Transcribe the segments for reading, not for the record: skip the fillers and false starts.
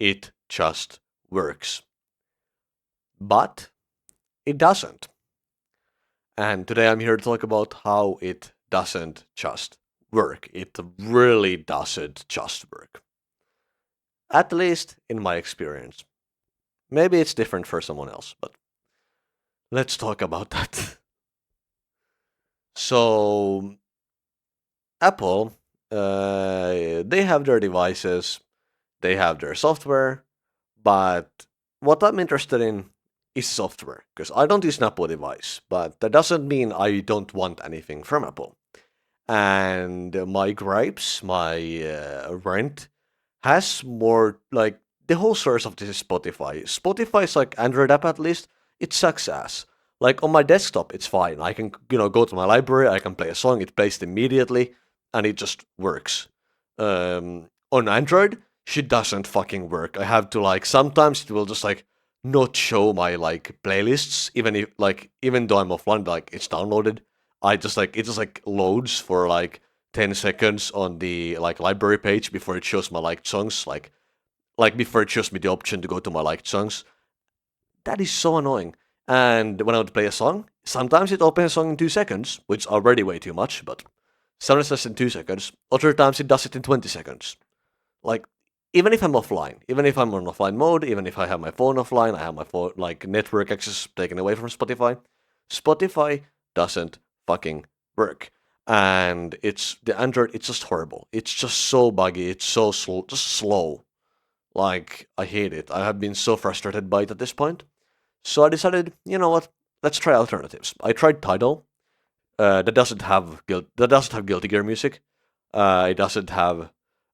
it just works. But it doesn't. And today I'm here to talk about how it doesn't just work. It really doesn't just work. At least in my experience. Maybe it's different for someone else, but let's talk about that. So, Apple, they have their devices, they have their software, but what I'm interested in is software because I don't use an Apple device, but that doesn't mean I don't want anything from Apple. And my gripes, my rant has more like the whole source of this is Spotify. Spotify is like Android app at least. It sucks ass. Like on my desktop, it's fine. I can go to my library. I can play a song. It plays it immediately, and it just works. On Android, shit doesn't fucking work. I have to like sometimes it will just like not show my like playlists even if like even though I'm offline like it's downloaded. I just like it just like loads for like 10 seconds on the like library page before it shows my liked songs like before it shows me the option to go to my liked songs. That is so annoying. And when I would play a song, sometimes it opens a song in 2 seconds, which is already way too much, but sometimes less than 2 seconds. Other times it does it in 20 seconds. Like even if I'm offline, even if I'm on offline mode, even if I have my phone offline, I have my phone like network access taken away from Spotify. Spotify doesn't fucking work. And it's the Android, it's just horrible. It's just so buggy, it's so slow, just slow. Like I hate it. I have been so frustrated by it at this point. So I decided, you know what? Let's try alternatives. I tried Tidal. That doesn't have Guilty Gear music. It doesn't have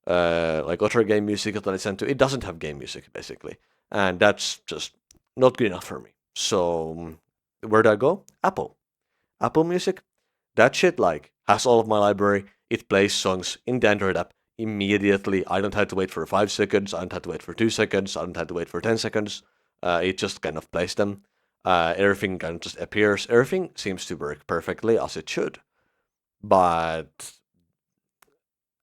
like other game music that I listen to. It doesn't have game music basically, and that's just not good enough for me. So where do I go? Apple. Apple Music. That shit like has all of my library. It plays songs in the Android app immediately. I don't have to wait for 5 seconds. I don't have to wait for 2 seconds. I don't have to wait for 10 seconds. It just kind of plays them. Everything kind of just appears. Everything seems to work perfectly as it should. But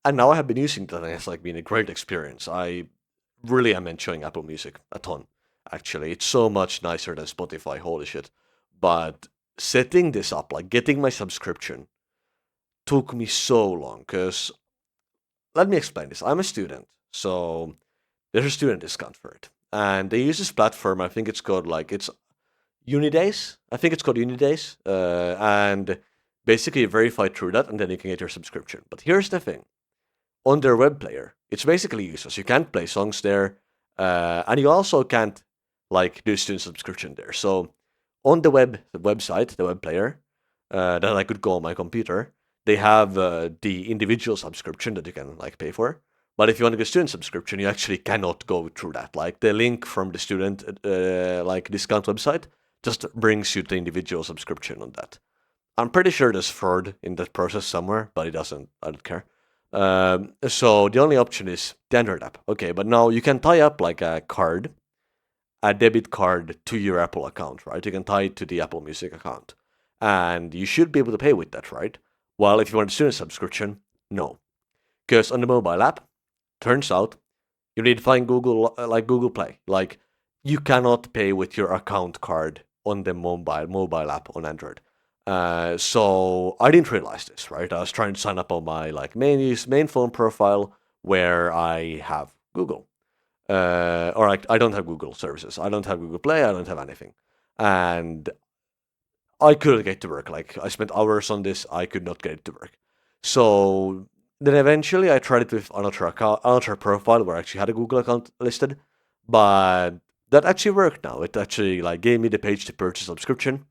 and now I have been using that and it's like been a great experience. I really am enjoying Apple Music a ton. Actually, it's so much nicer than Spotify. Holy shit! But setting this up, like getting my subscription, took me so long. Because let me explain this. I'm a student, so there's a student discount for it, and they use this platform. I think it's called like it's Unidays. I think it's called Unidays, and basically you verify through that, and then you can get your subscription. But here's the thing: on their web player, it's basically useless. You can't play songs there, and you also can't like do student subscription there. So on the website, the web player that I could go on my computer, they have the individual subscription that you can like pay for. But if you want to go student subscription, you actually cannot go through that. Like the link from the student like discount website just brings you the individual subscription on that. I'm pretty sure there's fraud in that process somewhere, but it doesn't. I don't care. So the only option is the Android app. Okay, but now you can tie up like a debit card to your Apple account, right? You can tie it to the Apple Music account, and you should be able to pay with that, right? While if you want a student subscription, no, because on the mobile app, turns out you need to find Google like Google Play. Like you cannot pay with your account card on the mobile app on Android. So I didn't realize this, right? I was trying to sign up on my like main phone profile where I have Google, or like I don't have Google services. I don't have Google Play. I don't have anything, and I couldn't get to work. Like I spent hours on this. I could not get it to work. So then eventually I tried it with another account, another profile where I actually had a Google account listed, but that actually worked now. It actually like gave me the page to purchase subscription.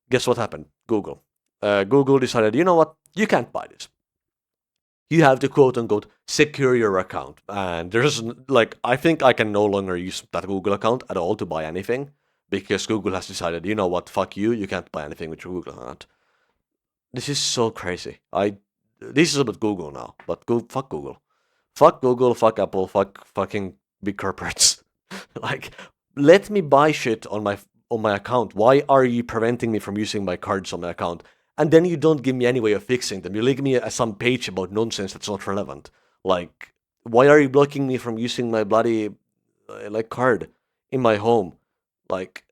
Guess what happened? Google. Google decided, you know what? You can't buy this. You have to quote unquote secure your account. And there's like, I think I can no longer use that Google account at all to buy anything because Google has decided, you know what? Fuck you. You can't buy anything with your Google account. This is so crazy. This is about Google now, but fuck Google. Fuck Google, fuck Apple, fuck fucking big corporates. Like, let me buy shit on my account. Why are you preventing me from using my cards on my account? And then you don't give me any way of fixing them. You link me some page about nonsense that's not relevant. Like, why are you blocking me from using my bloody like card in my home. Like,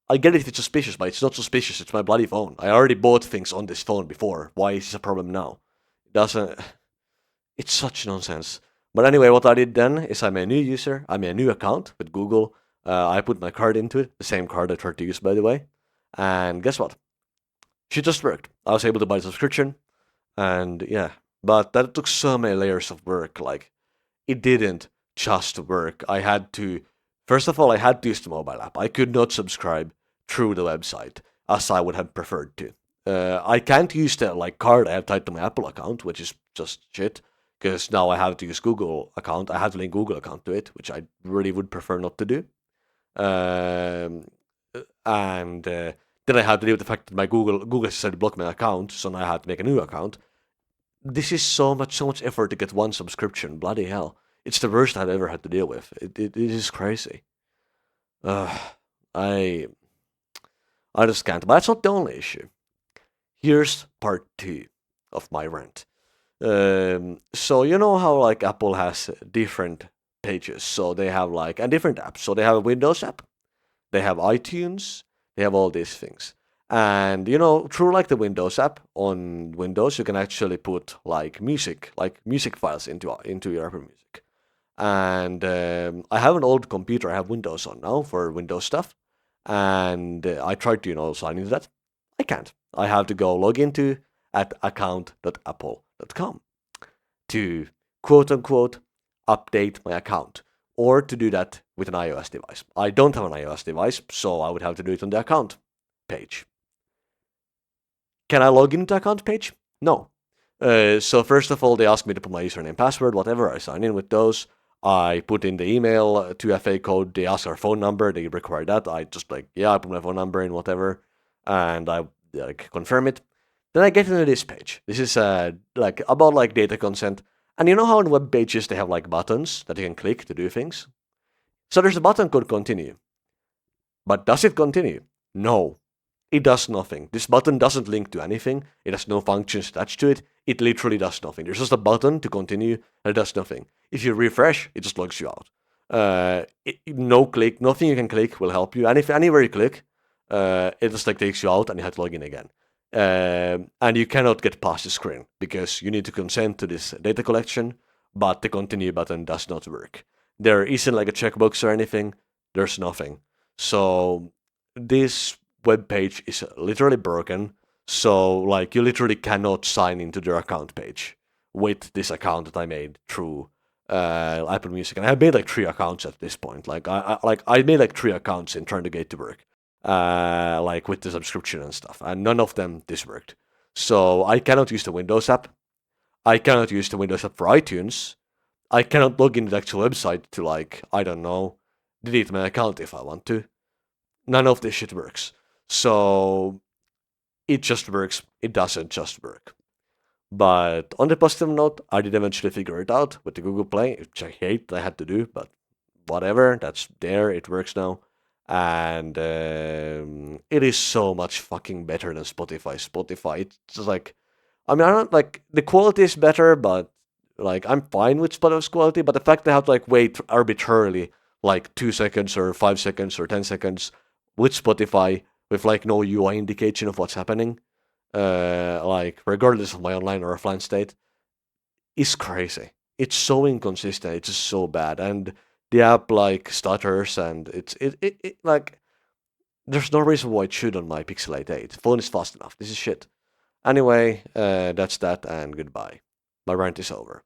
I get it if it's suspicious, but it's not suspicious. It's my bloody phone. I already bought things on this phone before. Why is this a problem now? It doesn't. It's such nonsense. But anyway, what I did then is I made a new user. I made a new account with Google. I put my card into it, the same card I tried to use, by the way. And guess what? She just worked. I was able to buy a subscription, and yeah. But that took so many layers of work. Like, it didn't just work. I had to, first of all, I had to use the mobile app. I could not subscribe through the website as I would have preferred to. I can't use the like card I have tied to my Apple account, which is just shit. Because now I have to use Google account. I have to link Google account to it, which I really would prefer not to do. Um, and then I had to deal with the fact that my Google decided to block my account, so now I had to make a new account. This is so much effort to get one subscription. Bloody hell! It's the worst I've ever had to deal with. It is crazy. Uh, I I just can't. But that's not the only issue. Here's part two of my rant. So you know how like Apple has different pages. So they have like and different apps. So they have a Windows app, they have iTunes, they have all these things. And you know, through like the Windows app on Windows, you can actually put like music files into your Apple Music. And I have an old computer. I have Windows on now for Windows stuff, and I tried to sign into that. I can't. I have to go log into at account.apple.com to quote unquote update my account or to do that with an iOS device. I don't have an iOS device, so I would have to do it on the account page. Can I log into the account page? No. So first of all, they ask me to put my username, password, whatever. I sign in with those. I put in the email, 2FA code. They ask our phone number. They require that. I just I put my phone number in, whatever, and I confirm it. Then I get into this page. This is about data consent. And you know how on web pages they have like buttons that you can click to do things? So there's a button called continue. But does it continue? No. It does nothing. This button doesn't link to anything. It has no functions attached to it. It literally does nothing. There's just a button to continue, and it does nothing. If you refresh, it just logs you out. No click, nothing you can click will help you. And if anywhere you click, it just takes you out, and you have to log in again. And you cannot get past the screen because you need to consent to this data collection, but the continue button does not work. There isn't like a checkbox or anything. There's nothing. So this web page is literally broken. So like you literally cannot sign into their account page with this account that I made through Apple Music, and I have made like 3 accounts at this point. I made like 3 accounts in trying to get to work, like with the subscription and stuff, and none of them this worked. So I cannot use the Windows app. I cannot use the Windows app for iTunes. I cannot log in the actual website to I don't know, delete my account if I want to. None of this shit works. So it just works. It doesn't just work. But on the positive note, I did eventually figure it out with the Google Play, which I hate I had to do, but whatever. That's there. It works now. And it is so much fucking better than Spotify. Spotify, it's just I mean, I don't the quality is better, but I'm fine with Spotify's quality. But the fact they have to wait arbitrarily 2 seconds or 5 seconds or 10 seconds with Spotify with no UI indication of what's happening, regardless of my online or offline state, is crazy. It's so inconsistent. It's just so bad, and the app stutters, and it there's no reason why it should on my Pixel 8. Phone is fast enough. This is shit. Anyway, that's that, and goodbye. My rant is over.